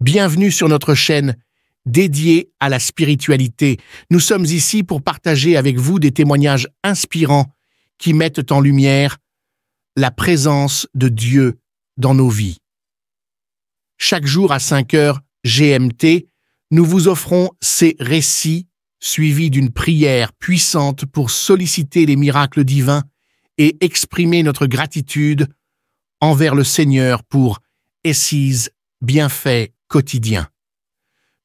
Bienvenue sur notre chaîne dédiée à la spiritualité. Nous sommes ici pour partager avec vous des témoignages inspirants qui mettent en lumière la présence de Dieu dans nos vies. Chaque jour à 5 heures GMT, nous vous offrons ces récits suivis d'une prière puissante pour solliciter les miracles divins et exprimer notre gratitude envers le Seigneur pour ses bienfaits quotidiens.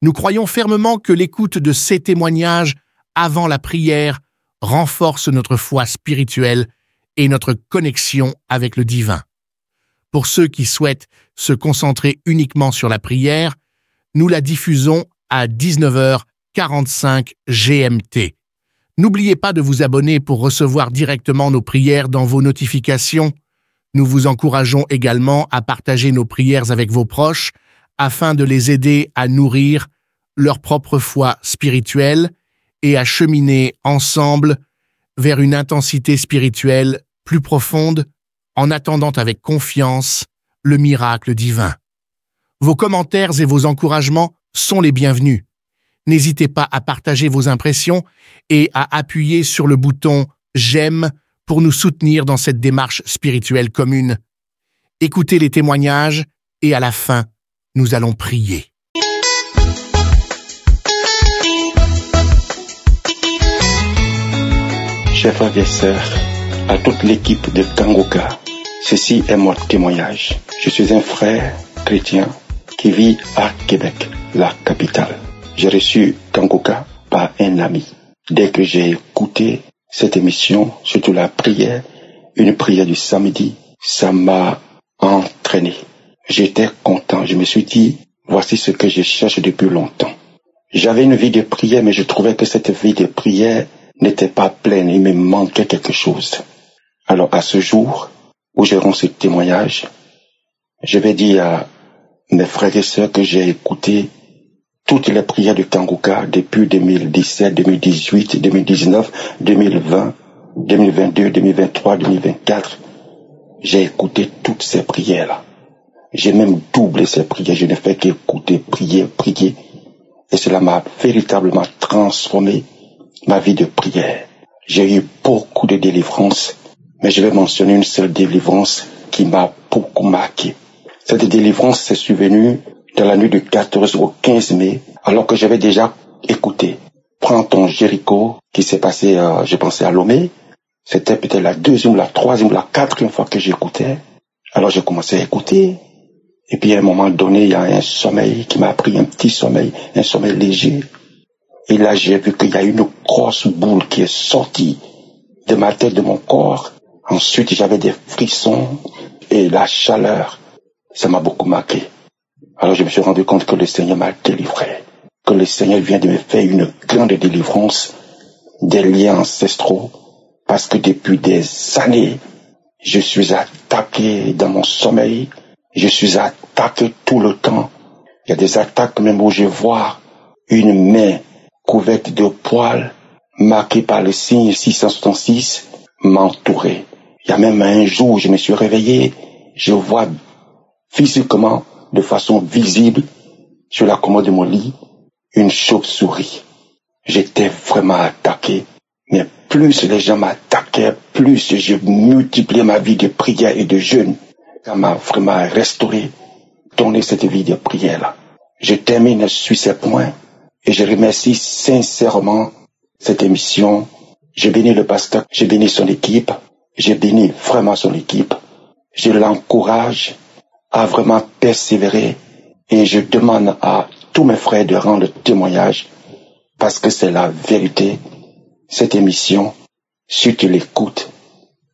Nous croyons fermement que l'écoute de ces témoignages avant la prière renforce notre foi spirituelle et notre connexion avec le divin. Pour ceux qui souhaitent se concentrer uniquement sur la prière, nous la diffusons à 19h45 GMT. N'oubliez pas de vous abonner pour recevoir directement nos prières dans vos notifications. Nous vous encourageons également à partager nos prières avec vos proches afin de les aider à nourrir leur propre foi spirituelle et à cheminer ensemble vers une intensité spirituelle plus profonde en attendant avec confiance le miracle divin. Vos commentaires et vos encouragements sont les bienvenus. N'hésitez pas à partager vos impressions et à appuyer sur le bouton « J'aime » pour nous soutenir dans cette démarche spirituelle commune. Écoutez les témoignages et à la fin, nous allons prier. Chers frères et sœurs, à toute l'équipe de Kangoka, ceci est mon témoignage. Je suis un frère chrétien qui vit à Québec, la capitale. J'ai reçu Kangoka par un ami. Dès que j'ai écouté cette émission, surtout la prière, une prière du samedi, ça m'a entraîné. J'étais content. Je me suis dit, voici ce que je cherche depuis longtemps. J'avais une vie de prière, mais je trouvais que cette vie de prière n'était pas pleine. Il me manquait quelque chose. Alors, à ce jour où je rends ce témoignage, je vais dire à mes frères et sœurs que j'ai écouté toutes les prières de Kangoka depuis 2017, 2018, 2019, 2020, 2022, 2023, 2024. J'ai écouté toutes ces prières-là. J'ai même doublé ces prières. Je ne fais qu'écouter, prier. Et cela m'a véritablement transformé ma vie de prière. J'ai eu beaucoup de délivrances, mais je vais mentionner une seule délivrance qui m'a beaucoup marqué. Cette délivrance s'est survenue dans la nuit du 14 au 15 mai, alors que j'avais déjà écouté Prends ton Jéricho, qui s'est passé, je pensais à Lomé. C'était peut-être la deuxième, la troisième, la quatrième fois que j'écoutais. Alors j'ai commencé à écouter. Et puis à un moment donné, il y a un sommeil qui m'a pris, un petit sommeil, un sommeil léger. Et là, j'ai vu qu'il y a une grosse boule qui est sortie de ma tête, de mon corps. Ensuite, j'avais des frissons et la chaleur. Ça m'a beaucoup marqué. Alors je me suis rendu compte que le Seigneur m'a délivré. Que le Seigneur vient de me faire une grande délivrance des liens ancestraux. Parce que depuis des années, je suis attaqué dans mon sommeil. Je suis attaqué tout le temps. Il y a des attaques même où je vois une main couverte de poils, marquée par le signe 666, m'entourer. Il y a même un jour où je me suis réveillé, je vois physiquement, de façon visible, sur la commode de mon lit, une chauve-souris. J'étais vraiment attaqué. Mais plus les gens m'attaquaient, plus je multipliais ma vie de prière et de jeûne. Ça m'a vraiment restauré, donné cette vie de prière-là. Je termine sur ces points et je remercie sincèrement cette émission. Je bénis le pasteur, je bénis son équipe, je bénis vraiment son équipe. Je l'encourage à vraiment persévérer et je demande à tous mes frères de rendre témoignage parce que c'est la vérité. Cette émission, si tu l'écoutes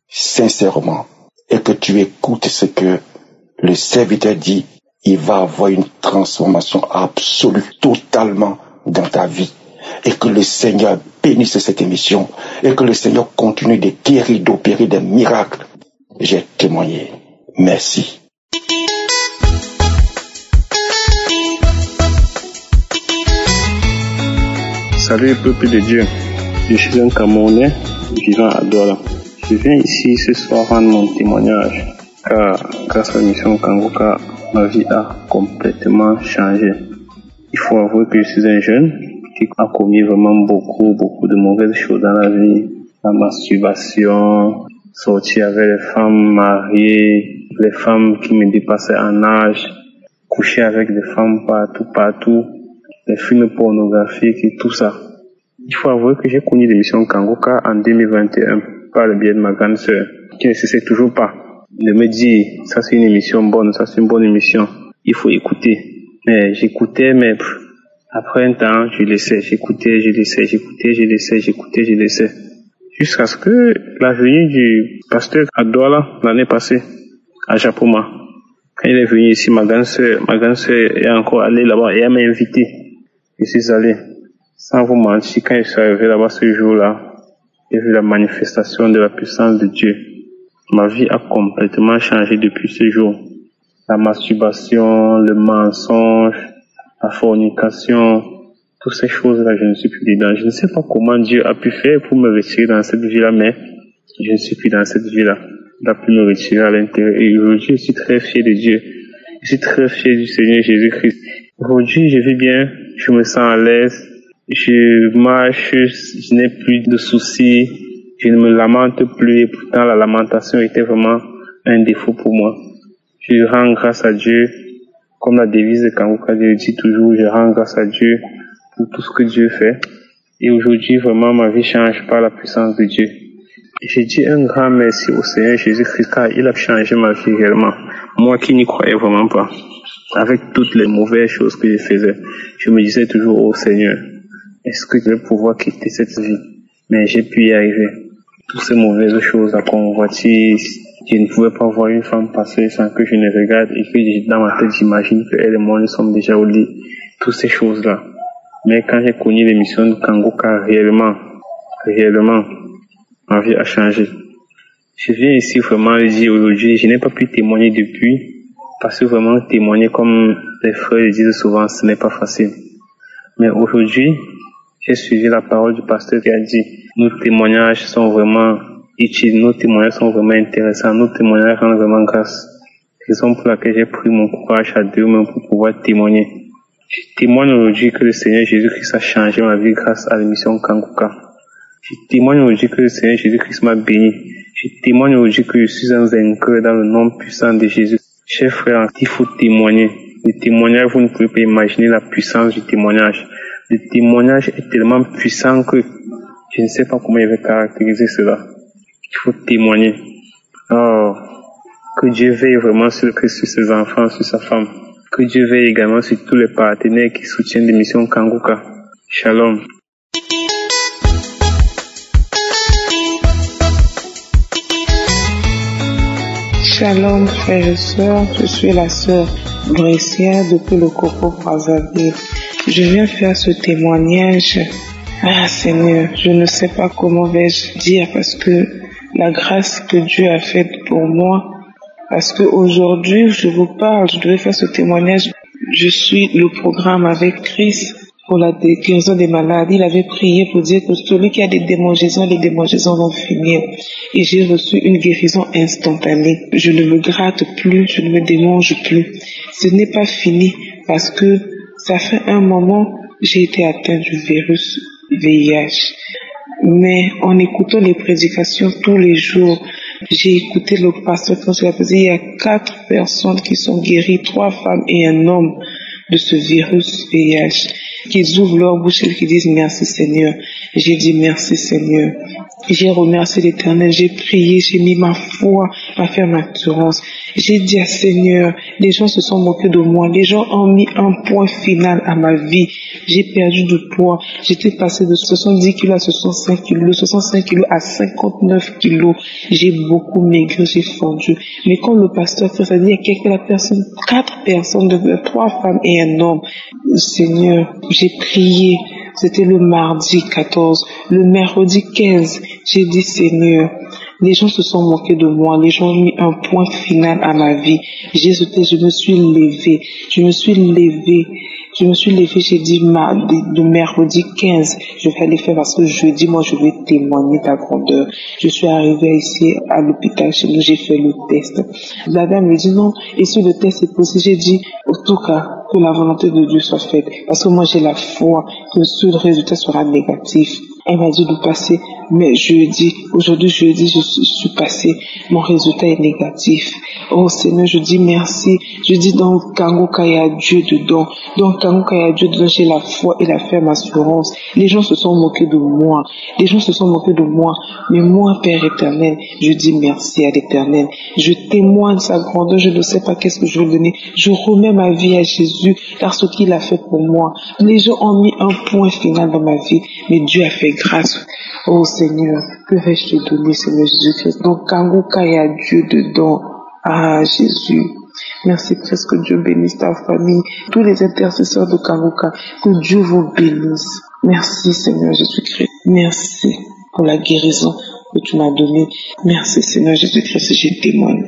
sincèrement et que tu écoutes ce que le serviteur dit, il va avoir une transformation absolue, totalement dans ta vie. Et que le Seigneur bénisse cette émission et que le Seigneur continue de guérir, d'opérer des miracles. J'ai témoigné. Merci. Salut peuple de Dieu, je suis un Camerounais vivant à Douala. Je viens ici ce soir rendre mon témoignage car grâce à l'émission Kangoka, ma vie a complètement changé. Il faut avouer que je suis un jeune qui a commis vraiment beaucoup de mauvaises choses dans la vie. La masturbation, sortir avec les femmes mariées, les femmes qui me dépassaient en âge, coucher avec des femmes partout, les films pornographiques et tout ça. Il faut avouer que j'ai connu l'émission Kangoka en 2021 par le biais de ma grande sœur, qui ne cessait toujours pas de me dire ça c'est une émission bonne, ça c'est une bonne émission, il faut écouter. Mais j'écoutais, mais après un temps, je laissais, j'écoutais. Jusqu'à ce que la venue du pasteur à Douala l'année passée, à Japoma. Quand il est venu ici, ma grande sœur est encore allée là-bas et elle m'a invité. Je suis allé. Sans vous mentir, quand je suis arrivé là-bas ce jour-là, j'ai vu la manifestation de la puissance de Dieu. Ma vie a complètement changé depuis ce jour. La masturbation, le mensonge, la fornication, toutes ces choses-là, je ne suis plus dedans. Je ne sais pas comment Dieu a pu faire pour me retirer dans cette vie-là, mais je ne suis plus dans cette vie-là. Il a pu me retirer à l'intérieur. Et aujourd'hui, je suis très fier de Dieu. Je suis très fier du Seigneur Jésus-Christ. Aujourd'hui, je vis bien, je me sens à l'aise, je marche, je n'ai plus de soucis, je ne me lamente plus. Et pourtant, la lamentation était vraiment un défaut pour moi. Je rends grâce à Dieu, comme la devise de Kangoka, je le dis toujours, je rends grâce à Dieu pour tout ce que Dieu fait. Et aujourd'hui, vraiment, ma vie change par la puissance de Dieu. J'ai dit un grand merci au Seigneur Jésus-Christ, car il a changé ma vie réellement. Moi qui n'y croyais vraiment pas. Avec toutes les mauvaises choses que je faisais, je me disais toujours, oh Seigneur, est-ce que je vais pouvoir quitter cette vie? Mais j'ai pu y arriver. Toutes ces mauvaises choses, la convoitise, je ne pouvais pas voir une femme passer sans que je ne regarde et que dans ma tête j'imagine qu'elle et moi nous sommes déjà au lit. Toutes ces choses-là. Mais quand j'ai connu l'émission de Kangoka, réellement, ma vie a changé. Je viens ici vraiment le dire aujourd'hui, je n'ai pas pu témoigner depuis, parce que vraiment témoigner comme les frères le disent souvent, ce n'est pas facile. Mais aujourd'hui, j'ai suivi la parole du pasteur qui a dit, nos témoignages sont vraiment utiles, nos témoignages sont vraiment intéressants, nos témoignages rendent vraiment grâce. Raison pour laquelle j'ai pris mon courage à deux mains pour pouvoir témoigner. Je témoigne aujourd'hui que le Seigneur Jésus-Christ a changé ma vie grâce à l'émission Kangoka. Je témoigne aujourd'hui que le Seigneur Jésus-Christ m'a béni. Je témoigne aujourd'hui que je suis un vainqueur dans le nom puissant de Jésus. Chers frères, il faut témoigner. Le témoignage, vous ne pouvez pas imaginer la puissance du témoignage. Le témoignage est tellement puissant que je ne sais pas comment il va caractériser cela. Il faut témoigner. Oh, que Dieu veille vraiment sur ses enfants, sur sa femme. Que Dieu veille également sur tous les partenaires qui soutiennent l'émission Kangoka. Shalom. Shalom frères et sœurs, je suis la sœur Brescia depuis le Coco Brazzaville. Je viens faire ce témoignage. Ah Seigneur, je ne sais pas comment vais-je dire parce que la grâce que Dieu a faite pour moi, parce qu'aujourd'hui je vous parle, je devais faire ce témoignage. Je suis le programme avec Chris pour la guérison des malades. Il avait prié pour dire que celui qui a des démangeaisons, les démangeaisons vont finir. Et j'ai reçu une guérison instantanée. Je ne me gratte plus, je ne me démange plus. Ce n'est pas fini parce que ça fait un moment, j'ai été atteint du virus VIH. Mais en écoutant les prédications tous les jours, j'ai écouté le pasteur quand il a dit, il y a 4 personnes qui sont guéries, 3 femmes et un homme de ce virus VIH, qu'ils ouvrent leur bouche et qu'ils disent merci Seigneur. J'ai dit merci Seigneur. J'ai remercié l'Éternel, j'ai prié, j'ai mis ma foi, ma ferme assurance. J'ai dit à Seigneur, les gens se sont moqués de moi, les gens ont mis un point final à ma vie. J'ai perdu du poids, j'étais passé de 70 kilos à 65 kilos, de 65 kilos à 59 kilos. J'ai beaucoup maigri, j'ai fondu. Mais quand le pasteur Chris a dit, il y a 4 personnes, 3 femmes et un homme. Seigneur, j'ai prié. C'était le mardi 14. Le mercredi 15, j'ai dit Seigneur, les gens se sont moqués de moi, les gens ont mis un point final à ma vie. Je me suis levée, Je me suis levée, j'ai dit de mercredi 15, je vais aller faire parce que jeudi, moi, je vais témoigner ta grandeur. Je suis arrivée ici à l'hôpital chez nous, j'ai fait le test. La dame me dit non, et si le test est possible, j'ai dit, en tout cas, que la volonté de Dieu soit faite. Parce que moi, j'ai la foi que ce résultat sera négatif. Elle m'a dit de passer, mais aujourd'hui jeudi, je suis passée, mon résultat est négatif. Oh Seigneur, je dis merci. Je dis dans Kangoka, il y a Dieu dedans. Dans Kangoka, il y a Dieu dedans, j'ai la foi et la ferme assurance. Les gens se sont moqués de moi. Les gens se sont moqués de moi. Mais moi, Père éternel, je dis merci à l'éternel. Je témoigne sa grandeur, je ne sais pas qu'est-ce que je vais donner. Je remets ma vie à Jésus, car ce qu'il a fait pour moi. Les gens ont mis un point final dans ma vie, mais Dieu a fait grâce. Oh Seigneur, que vais-je te donner, Seigneur Jésus-Christ? Donc, Kangoka, il y a Dieu dedans. Ah, Jésus. Merci, presque que Dieu bénisse ta famille, tous les intercesseurs de Kangoka, que Dieu vous bénisse. Merci, Seigneur Jésus-Christ. Merci pour la guérison que tu m'as donnée. Merci, Seigneur Jésus-Christ, je témoigne.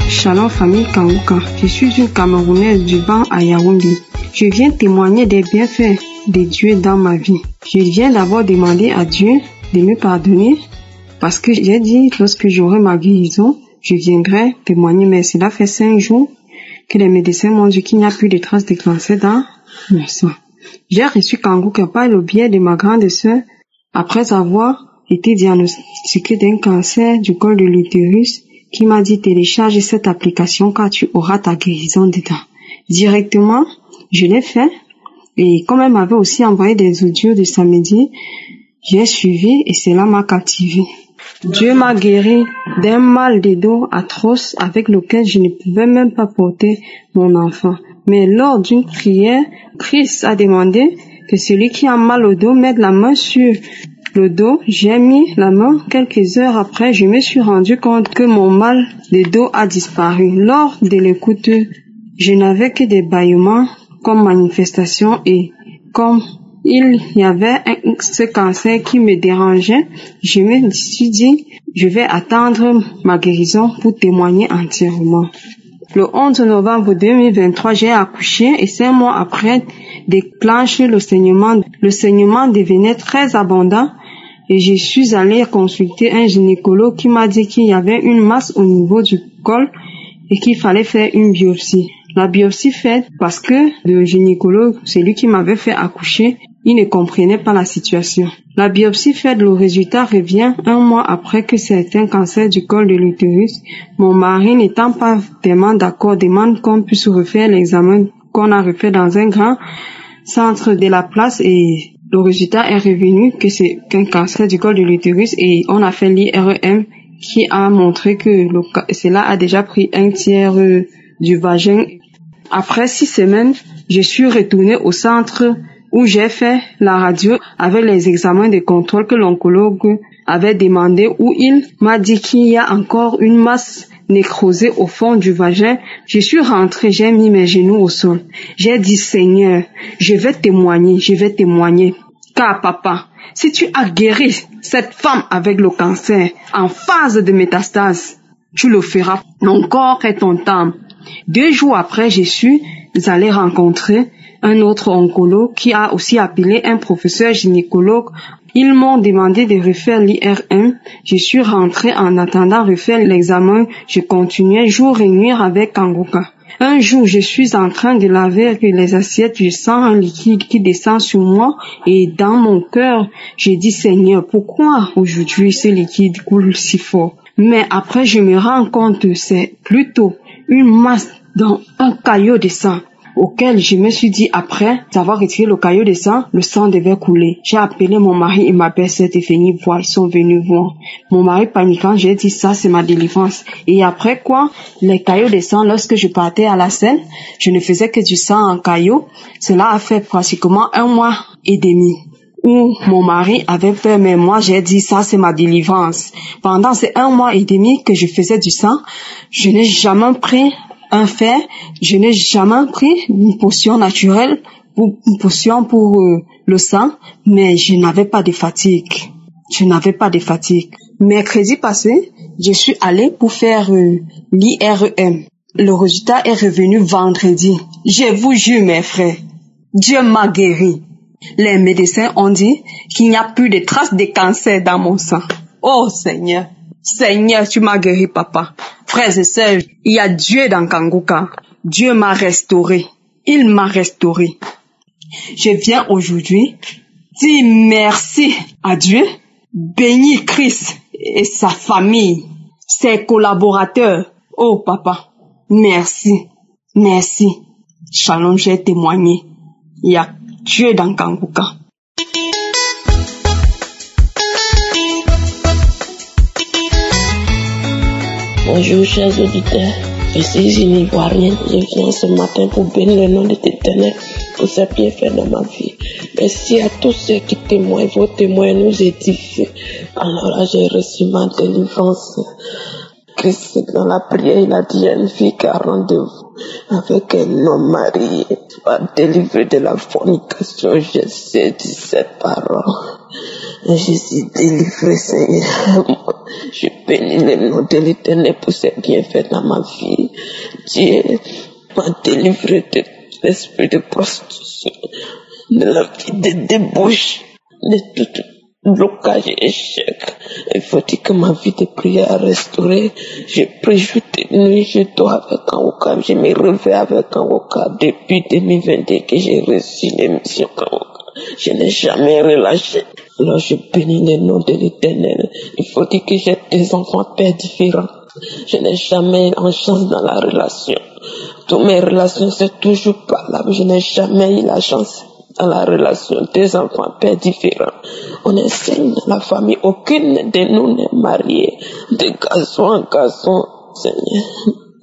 Shalom famille Kangoka, je suis une Camerounaise vivant à Yaoundé. Je viens témoigner des bienfaits de Dieu dans ma vie. Je viens d'abord demander à Dieu de me pardonner parce que j'ai dit lorsque j'aurai ma guérison, je viendrai témoigner, mais cela fait 5 jours que les médecins m'ont dit qu'il n'y a plus de traces de cancer dans mon sang. J'ai reçu Kangoka par le biais de ma grande sœur après avoir été diagnostiquée d'un cancer du col de l'utérus qui m'a dit télécharge cette application car tu auras ta guérison dedans. Directement, je l'ai fait et comme elle m'avait aussi envoyé des audios de samedi, j'ai suivi et cela m'a captivé. Dieu m'a guéri d'un mal de dos atroce avec lequel je ne pouvais même pas porter mon enfant. Mais lors d'une prière, Christ a demandé que celui qui a mal au dos mette la main sur le dos. J'ai mis la main. Quelques heures après, je me suis rendu compte que mon mal de dos a disparu. Lors de l'écoute, je n'avais que des bâillements comme manifestation et comme il y avait ce cancer qui me dérangeait, je me suis dit, je vais attendre ma guérison pour témoigner entièrement. Le 11 novembre 2023, j'ai accouché et 5 mois après, déclenche le saignement. Le saignement devenait très abondant et je suis allée consulter un gynécologue qui m'a dit qu'il y avait une masse au niveau du col et qu'il fallait faire une biopsie. La biopsie faite parce que le gynécologue, celui qui m'avait fait accoucher, il ne comprenait pas la situation. La biopsie faite, le résultat revient 1 mois après que c'est un cancer du col de l'utérus. Mon mari n'étant pas vraiment d'accord, demande qu'on puisse refaire l'examen qu'on a refait dans un grand centre de la place et le résultat est revenu que c'est un cancer du col de l'utérus et on a fait l'IRM qui a montré que cela a déjà pris 1/3 du vagin. Après 6 semaines, je suis retournée au centre où j'ai fait la radio avec les examens de contrôle que l'oncologue avait demandé, où il m'a dit qu'il y a encore une masse nécrosée au fond du vagin. Je suis rentrée, j'ai mis mes genoux au sol. J'ai dit, Seigneur, je vais témoigner. Car papa, si tu as guéri cette femme avec le cancer en phase de métastase, tu le feras. Mon corps est ton temple. 2 jours après, je suis allée rencontrer un autre oncologue qui a aussi appelé un professeur gynécologue. Ils m'ont demandé de refaire l'IRM. Je suis rentrée en attendant refaire l'examen. Je continuais jour et nuit avec Kangoka. Un jour, je suis en train de laver les assiettes. Je sens un liquide qui descend sur moi et dans mon cœur, je dis Seigneur, pourquoi aujourd'hui ce liquide coule si fort? Mais après, je me rends compte que c'est plutôt une masse dans un caillot de sang auquel je me suis dit après avoir retiré le caillot de sang, le sang devait couler. J'ai appelé mon mari et ma belle-sœur Stéphanie, ils sont venus voir. Mon mari paniquant, j'ai dit ça c'est ma délivrance. Et après quoi, les caillots de sang, lorsque je partais à la scène, je ne faisais que du sang en caillot. Cela a fait pratiquement 1 mois et demi. Où mon mari avait peur, mais moi j'ai dit ça c'est ma délivrance. Pendant ces 1 mois et demi que je faisais du sang, je n'ai jamais pris un fer, je n'ai jamais pris une potion naturelle, une potion pour le sang, mais je n'avais pas de fatigue. Mercredi passé, Je suis allée pour faire l'IRM. Le résultat est revenu vendredi. Je vous jure, mes frères, Dieu m'a guéri. Les médecins ont dit qu'il n'y a plus de traces de cancer dans mon sang. Oh Seigneur, Seigneur, tu m'as guéri, papa. Frères et sœurs, il y a Dieu dans Kangoka. Dieu m'a restauré. Il m'a restauré. Je viens aujourd'hui dire merci à Dieu, bénir Christ et sa famille, ses collaborateurs. Oh papa, merci, merci. Shalom, j'ai témoigné. Il y a Dieu dans Kangoka. Bonjour chers auditeurs, je suis une Ivoirienne, je viens ce matin pour bénir le nom de l'Éternel pour ses bienfaits dans ma vie. Merci à tous ceux qui témoignent, vos témoins nous édifient. Alors là, j'ai reçu ma délivrance. Christ, dans la prière, il a dit à une fille qui a rendez-vous avec un homme marié, va délivrer de la fornication. Je sais cette parole. Je suis délivré, Seigneur. Je bénis le nom de l'Éternel pour ses bienfaits dans ma vie. Dieu m'a délivré de l'esprit de prostitution, de la vie de débauche, de tout blocage et échec. Il faut dire que ma vie de prière est restaurée. Je prie jour et nuit, je dors avec un Kangoka, je me réveille avec un Kangoka depuis 2022 que j'ai reçu l'émission Kangoka. Je n'ai jamais relâché. Alors je bénis le nom de l'Éternel. Il faut dire que j'ai des enfants pères différents. Je n'ai jamais eu en chance dans la relation. Toutes mes relations c'est toujours valable. Je n'ai jamais eu la chance dans la relation. Des enfants pères différents. On est cinq dans la famille. Aucune de nous n'est mariée. De garçon en garçon, Seigneur.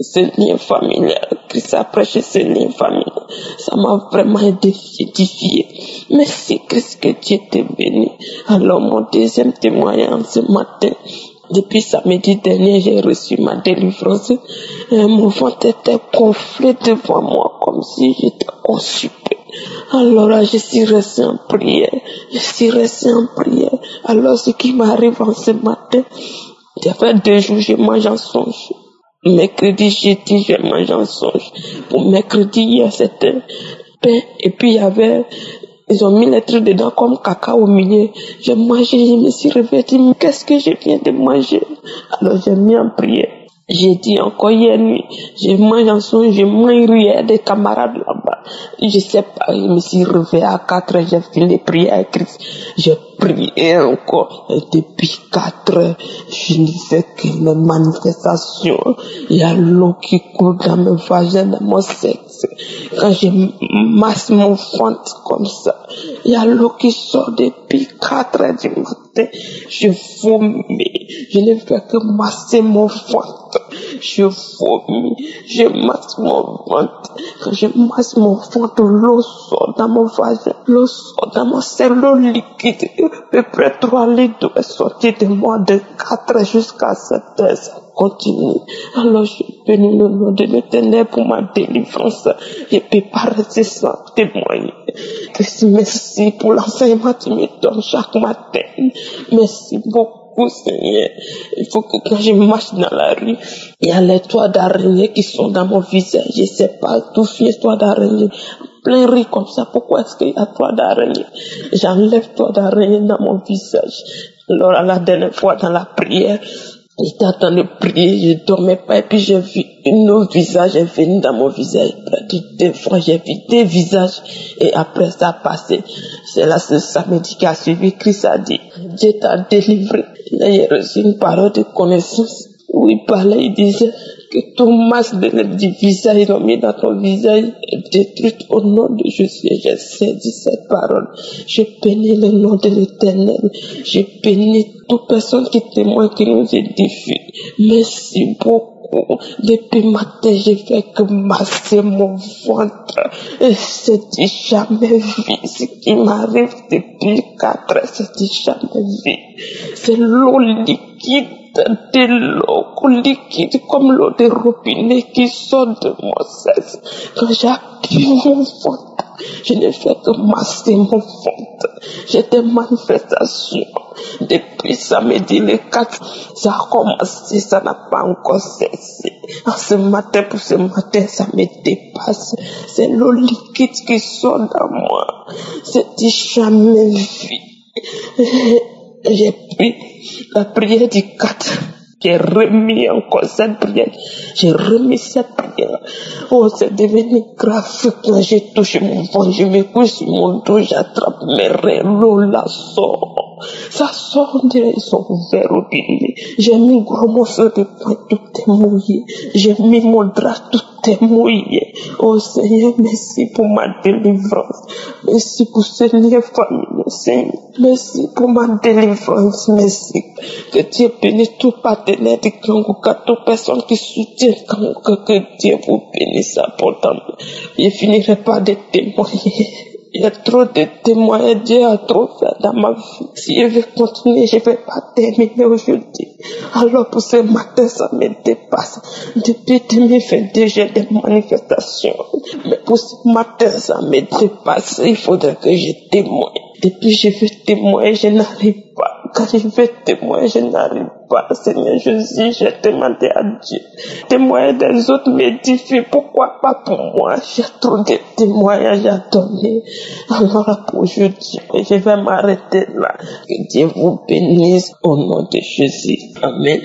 Ce lien familial, Christ a prêché ce lien familial. Ça m'a vraiment édifié. Merci Christ, que Dieu te bénisse. Alors mon deuxième témoignage ce matin, depuis samedi dernier, j'ai reçu ma délivrance. Mon ventre était gonflé devant moi comme si j'étais constipé. Alors là, je suis resté en prière. Alors ce qui m'arrive en ce matin, ça fait 2 jours, je mange en songe. Mercredi, jeudi, je mange en songe. Pour mercredi, il y a c'était pain et puis il y avait, ils ont mis les trucs dedans comme caca au milieu. J'ai mangé, je me suis réveillée, mais qu'est-ce que je viens de manger? Alors j'ai mis en prière. J'ai dit encore hier nuit, je mange en songe, je mange rien des camarades là-bas. Je sais pas, je me suis réveillée à 4 heures, j'ai fini les prières à Christ. J'ai prié encore, et depuis 4 heures, je ne fais que mes manifestations. Il y a l'eau qui coule dans mes vagins, dans mon sexe. Quand je masse mon ventre comme ça, il y a l'eau qui sort depuis 4 heures du matin. Je vomis, je ne fais que masser mon ventre. Je vomis, je masse mon ventre. Quand je masse mon ventre, l'eau sort dans mon vagin, l'eau sort dans mon sein, l'eau liquide. À peu près 3 litres est sorti de moi de 4 jusqu'à 7 heures. Ça continue. Alors je bénis le nom de l'Éternel pour ma délivrance. Je ne peux pas rester sans témoigner. Merci pour l'enseignement que tu me donnes chaque matin. Merci beaucoup, Seigneur. Il faut que quand je marche dans la rue, il y a les toits d'araignée qui sont dans mon visage. Je ne sais pas d'où vient les toits d'araignée. Plein riz comme ça. Pourquoi est-ce qu'il y a toits d'araignée? J'enlève toits d'araignée dans mon visage. Alors, à la dernière fois dans la prière, j'étais en train de prier, je dormais pas, et puis j'ai vu un autre visage est venu dans mon visage. Deux fois, j'ai vu 2 visages, et après ça a passé. C'est là, ce samedi qui a suivi, Christ a dit, Dieu t'a délivré. Là, j'ai reçu une parole de connaissance, où il parlait, il disait que ton masque du visage, ils l'ont mis dans ton visage, est détruit au nom de Jésus. J'ai saisi cette parole. Je bénis le nom de l'Éternel. Je bénis toute personne qui témoigne, qui nous édifie. Merci beaucoup. Depuis matin, j'ai fait que masser mon ventre. Et c'était jamais vu. Ce qui m'arrive depuis 4 ans, c'était jamais vu. C'est l'eau liquide, de l'eau liquide, comme l'eau de robinet qui sort de mon sexe. Quand j'appuie mon ventre, Je ne fais que masser mon ventre. J'ai des manifestations. Depuis samedi le 4, ça a commencé, ça n'a pas encore cessé. Ce matin, pour ce matin, ça me dépasse. C'est l'eau liquide qui sort dans moi. C'est du jamais vu. J'ai pris la prière du 4. J'ai remis encore cette prière. J'ai remis cette prière. Oh, c'est devenu grave. Quand je touche mon ventre, je me couche sur mon dos, j'attrape mes reins, l'eau la sort. Ça sort, ils sont ouverts au robinet. J'ai mis un gros morceau de pain, tout est mouillé. J'ai mis mon drap, tout est mouillé. Oh Seigneur, merci pour ma délivrance. Merci pour ce lien familial, Seigneur. Merci pour ma délivrance, merci. Que Dieu bénisse tout partenaire de Kangoka, toute personne qui soutient Kangoka, que Dieu vous bénisse abondamment. Je ne finirai pas de témoigner. Il y a trop de témoignages, Dieu a trop fait dans ma vie. Si je vais continuer, je ne vais pas terminer aujourd'hui. Alors pour ce matin, ça me dépasse. Depuis 2022, j'ai des manifestations. Mais pour ce matin, ça me dépasse. Il faudrait que je témoigne. Depuis je veux témoigner, je n'arrive pas. Quand je veux témoigner, je n'arrive pas. Seigneur Jésus, j'ai demandé à Dieu. Témoigner des autres m'édifie. Pourquoi pas pour moi? J'ai trop de témoignages à donner. Alors pour aujourd'hui, je vais m'arrêter là. Que Dieu vous bénisse au nom de Jésus. Amen.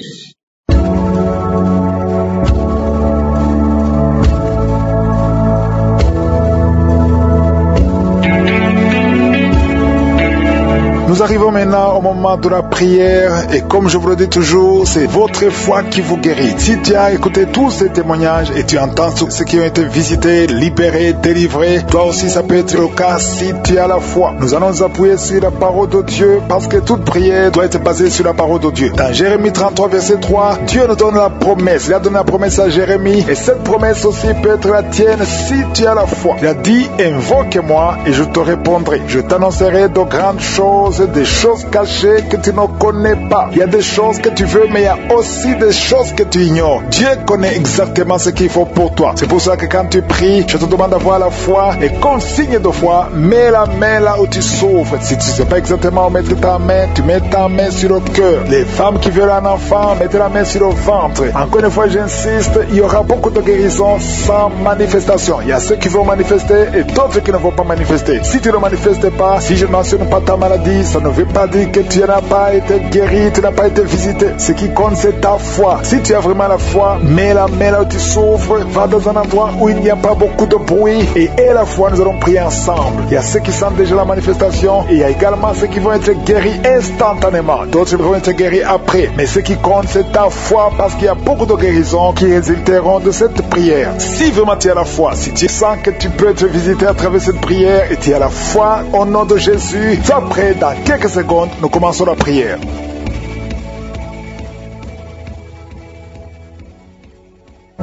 Nous arrivons maintenant au moment de la prière et comme je vous le dis toujours, c'est votre foi qui vous guérit. Si tu as écouté tous ces témoignages et tu entends tous ceux qui ont été visités, libérés, délivrés, toi aussi ça peut être le cas si tu as la foi. Nous allons nous appuyer sur la parole de Dieu parce que toute prière doit être basée sur la parole de Dieu. Dans Jérémie 33 verset 3, Dieu nous donne la promesse. Il a donné la promesse à Jérémie et cette promesse aussi peut être la tienne si tu as la foi. Il a dit, invoque-moi et je te répondrai. Je t'annoncerai de grandes choses, des choses cachées que tu ne connais pas. Il y a des choses que tu veux, mais il y a aussi des choses que tu ignores. Dieu connaît exactement ce qu'il faut pour toi. C'est pour ça que quand tu pries, je te demande d'avoir la foi et comme signe de foi, mets la main là où tu souffres. Si tu ne sais pas exactement où mettre ta main, tu mets ta main sur le cœur. Les femmes qui veulent un enfant, mettez la main sur le ventre. Encore une fois, j'insiste, il y aura beaucoup de guérisons sans manifestation. Il y a ceux qui vont manifester et d'autres qui ne vont pas manifester. Si tu ne manifestes pas, si je ne mentionne pas ta maladie, ça ne veut pas dire que tu n'as pas été guéri, tu n'as pas été visité. Ce qui compte, c'est ta foi. Si tu as vraiment la foi, mets la main là où tu souffres, va dans un endroit où il n'y a pas beaucoup de bruit et la foi, nous allons prier ensemble. Il y a ceux qui sentent déjà la manifestation et il y a également ceux qui vont être guéris instantanément. D'autres vont être guéris après. Mais ce qui compte, c'est ta foi parce qu'il y a beaucoup de guérisons qui résulteront de cette prière. Si vraiment tu as la foi, si tu sens que tu peux être visité à travers cette prière et tu as la foi, au nom de Jésus, sois prêt. Dans quelques secondes, nous commençons la prière.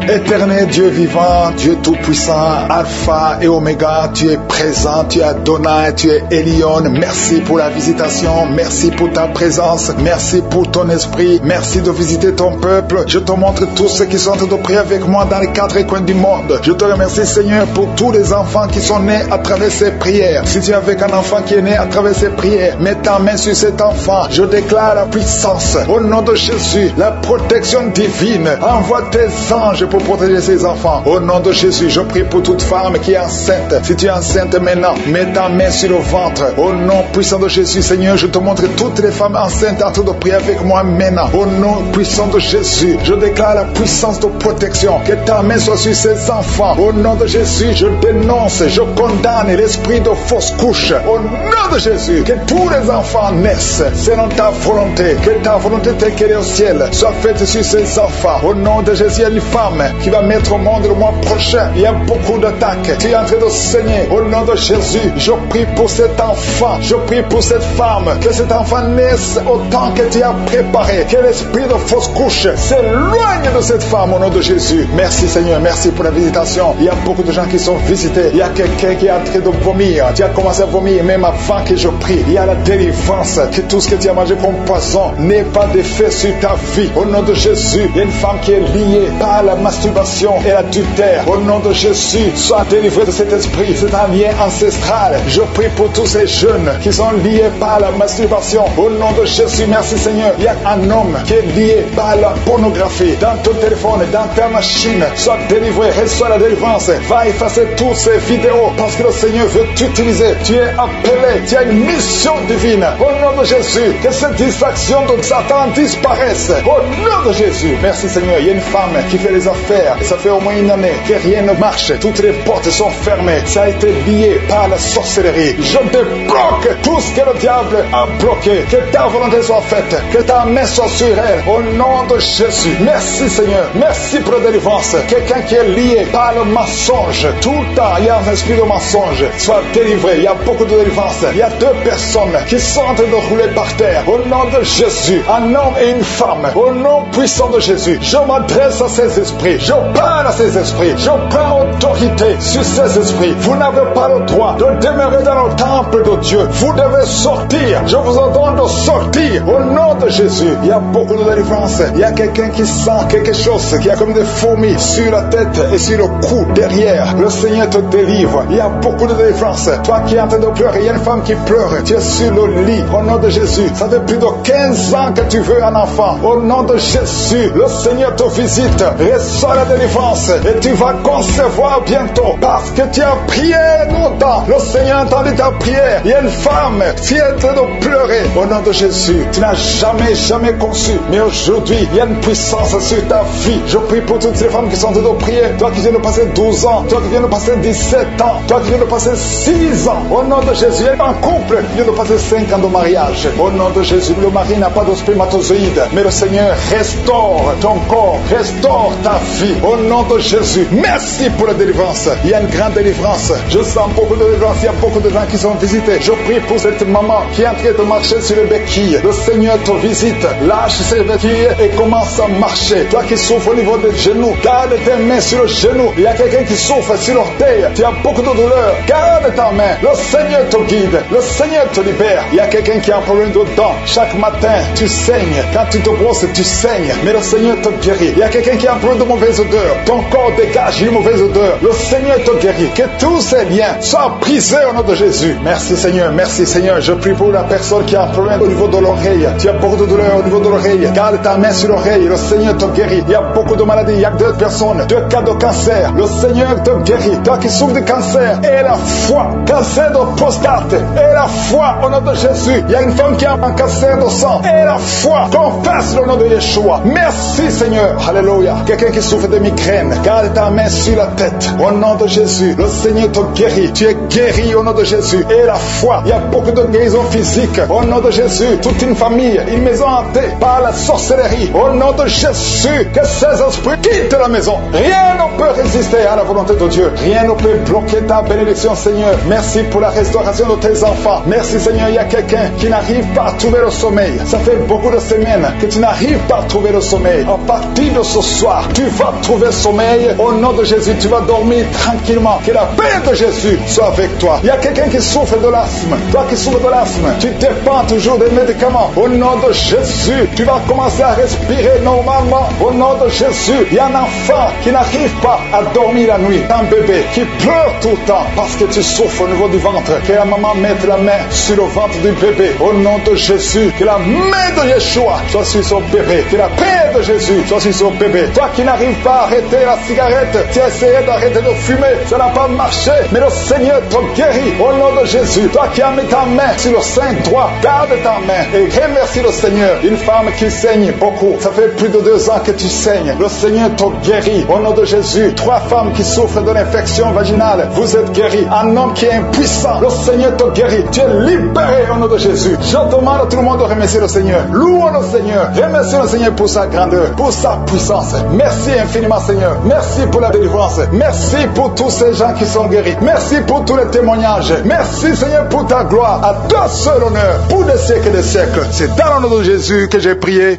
Éternel Dieu vivant, Dieu tout-puissant, Alpha et Oméga, tu es présent, tu es Adonai, tu es Elion. Merci pour la visitation, merci pour ta présence, merci pour ton esprit, merci de visiter ton peuple. Je te montre tous ceux qui sont en train de prier avec moi dans les 4 coins du monde. Je te remercie Seigneur pour tous les enfants qui sont nés à travers ces prières. Si tu es avec un enfant qui est né à travers ces prières, mets ta main sur cet enfant. Je déclare la puissance au nom de Jésus, la protection divine. Envoie tes anges pour protéger ses enfants. Au nom de Jésus, je prie pour toute femme qui est enceinte. Si tu es enceinte maintenant, mets ta main sur le ventre. Au nom puissant de Jésus, Seigneur, je te montre toutes les femmes enceintes en train de prier avec moi maintenant. Au nom puissant de Jésus, je déclare la puissance de protection. Que ta main soit sur ces enfants. Au nom de Jésus, je dénonce, je condamne l'esprit de fausse couche. Au nom de Jésus, que tous les enfants naissent selon ta volonté. Que ta volonté telle qu'elle est au ciel soit faite sur ces enfants. Au nom de Jésus, il y a une femme qui va mettre au monde le mois prochain. Il y a beaucoup d'attaques. Tu es en train de saigner. Au nom de Jésus, je prie pour cet enfant. Je prie pour cette femme. Que cet enfant naisse au temps que tu as préparé. Que l'esprit de fausse couche s'éloigne de cette femme au nom de Jésus. Merci Seigneur. Merci pour la visitation. Il y a beaucoup de gens qui sont visités. Il y a quelqu'un qui est en train de vomir. Tu as commencé à vomir même avant que je prie. Il y a la délivrance. Que tout ce que tu as mangé comme poison n'ait pas d'effet sur ta vie. Au nom de Jésus, il y a une femme qui est liée par la maladie masturbation et l'adultère. Au nom de Jésus, sois délivré de cet esprit. C'est un lien ancestral. Je prie pour tous ces jeunes qui sont liés par la masturbation. Au nom de Jésus, merci Seigneur. Il y a un homme qui est lié par la pornographie. Dans ton téléphone, dans ta machine, sois délivré, reçois la délivrance. Va effacer toutes ces vidéos parce que le Seigneur veut t'utiliser. Tu es appelé, tu as une mission divine. Au nom de Jésus, que cette distraction de Satan disparaisse. Au nom de Jésus, merci Seigneur. Il y a une femme qui fait des affaires et ça fait au moins une année que rien ne marche. Toutes les portes sont fermées. Ça a été lié par la sorcellerie. Je débloque tout ce que le diable a bloqué. Que ta volonté soit faite. Que ta main soit sur elle. Au nom de Jésus. Merci Seigneur. Merci pour la délivrance. Quelqu'un qui est lié par le mensonge. Tout le temps, il y a un esprit de mensonge. Sois délivré. Il y a beaucoup de délivrance. Il y a deux personnes qui sont en train de rouler par terre. Au nom de Jésus. Un homme et une femme. Au nom puissant de Jésus. Je m'adresse à ces esprits. Je parle à ces esprits. Je prends autorité sur ces esprits. Vous n'avez pas le droit de demeurer dans le temple de Dieu. Vous devez sortir. Je vous ordonne de sortir. Au nom de Jésus. Il y a beaucoup de délivrance. Il y a quelqu'un qui sent quelque chose qui a comme des fourmis sur la tête et sur le cou derrière. Le Seigneur te délivre. Il y a beaucoup de délivrance. Toi qui es en train de pleurer, il y a une femme qui pleure. Tu es sur le lit. Au nom de Jésus. Ça fait plus de 15 ans que tu veux un enfant. Au nom de Jésus, le Seigneur te visite. Reçois la délivrance et tu vas concevoir bientôt parce que tu as prié longtemps. Le Seigneur a entendu ta prière. Il y a une femme qui est en train de pleurer. Au nom de Jésus, tu n'as jamais conçu. Mais aujourd'hui, il y a une puissance sur ta vie. Je prie pour toutes ces femmes qui sont en train de prier. Toi qui viens de passer 12 ans, toi qui viens de passer 17 ans, toi qui viens de passer 6 ans. Au nom de Jésus, il y a un couple qui vient de passer 5 ans de mariage. Au nom de Jésus, le mari n'a pas de spermatozoïde, mais le Seigneur restaure ton corps, restaure ta vie. Au nom de Jésus, merci pour la délivrance. Il y a une grande délivrance. Je sens beaucoup de délivrance. Il y a beaucoup de gens qui sont visités. Je prie pour cette maman qui est en train de marcher sur les béquilles. Le Seigneur te visite. Lâche ses béquilles et commence à marcher. Toi qui souffres au niveau des genoux, garde tes mains sur le genou. Il y a quelqu'un qui souffre sur l'orteil. Tu as beaucoup de douleur. Garde ta main. Le Seigneur te guide. Le Seigneur te libère. Il y a quelqu'un qui a un problème de dents. Chaque matin, tu saignes. Quand tu te brosses, tu saignes. Mais le Seigneur te guérit. Il y a quelqu'un qui a un problème de mauvaise odeur. Ton corps dégage une mauvaise odeur. Le Seigneur te guérit. Que tous ces liens soient brisés au nom de Jésus. Merci Seigneur. Merci Seigneur. Je prie pour la personne qui a un problème au niveau de l'oreille. Tu as beaucoup de douleur au niveau de l'oreille. Garde ta main sur l'oreille. Le Seigneur te guérit. Il y a beaucoup de maladies. Il y a 2 personnes. 2 cas de cancer. Le Seigneur te guérit. Toi qui souffres de cancer. Et la foi. Cancer de prostate. Et la foi au nom de Jésus. Il y a une femme qui a un cancer de sang. Et la foi. Confesse le nom de Yeshua. Merci Seigneur. Alléluia. Quelqu'un qui souffre de migraine. Garde ta main sur la tête. Au nom de Jésus. Le Seigneur te guérit. Tu es guéri au nom de Jésus. Et la foi. Il y a beaucoup de guérisons physiques. Au nom de Jésus. Toute une famille. Une maison hantée par la sorcellerie. Au nom de Jésus. Que ces esprits quittent la maison. Rien ne peut résister à la volonté de Dieu. Rien ne peut bloquer ta bénédiction Seigneur. Merci pour la restauration de tes enfants. Merci Seigneur. Il y a quelqu'un qui n'arrive pas à trouver le sommeil. Ça fait beaucoup de semaines que tu n'arrives pas à trouver le sommeil. À partir de ce soir, tu vas trouver le sommeil. Au nom de Jésus, tu vas dormir tranquillement. Que la paix de Jésus soit avec toi. Il y a quelqu'un qui souffre de l'asthme. Toi qui souffres de l'asthme, tu dépends toujours des médicaments. Au nom de Jésus, tu vas commencer à respirer normalement. Au nom de Jésus, il y a un enfant qui n'arrive pas à dormir la nuit. Un bébé qui pleure tout le temps parce que tu souffres au niveau du ventre. Que la maman mette la main sur le ventre du bébé. Au nom de Jésus, que la main de Yeshua soit sur son bébé. Que la paix de Jésus soit sur son bébé. Toi qui n'arrives pas à arrêter la cigarette, tu as essayé d'arrêter de fumer, ça n'a pas marché, mais le Seigneur te guérit. Au nom de Jésus, toi qui as mis ta main sur le sein droit, garde ta main et remercie le Seigneur. Une femme qui saigne beaucoup, ça fait plus de 2 ans que tu saignes. Le Seigneur te guérit. Au nom de Jésus, 3 femmes qui souffrent de l'infection vaginale, vous êtes guéris. Un homme qui est impuissant, le Seigneur te guérit. Tu es libéré au nom de Jésus. Je demande à tout le monde de remercier le Seigneur. Louons le Seigneur. Remercie le Seigneur pour sa grandeur, pour sa puissance. Merci infiniment Seigneur. Merci pour la délivrance. Merci pour tous ces gens qui sont guéris. Merci pour tous les témoignages. Merci Seigneur pour ta gloire. À toi seul honneur pour des siècles et des siècles. C'est dans le nom de Jésus que j'ai prié.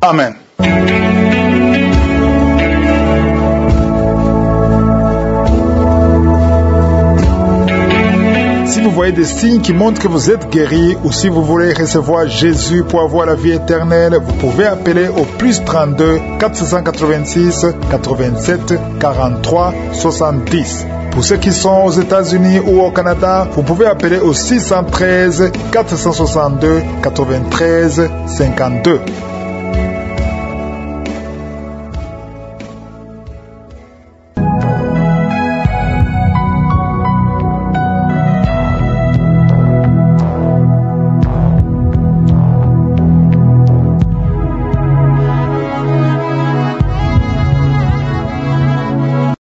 Amen. Si vous voyez des signes qui montrent que vous êtes guéri ou si vous voulez recevoir Jésus pour avoir la vie éternelle, vous pouvez appeler au plus 32 486 87 43 70. Pour ceux qui sont aux États-Unis ou au Canada, vous pouvez appeler au 613 462 93 52.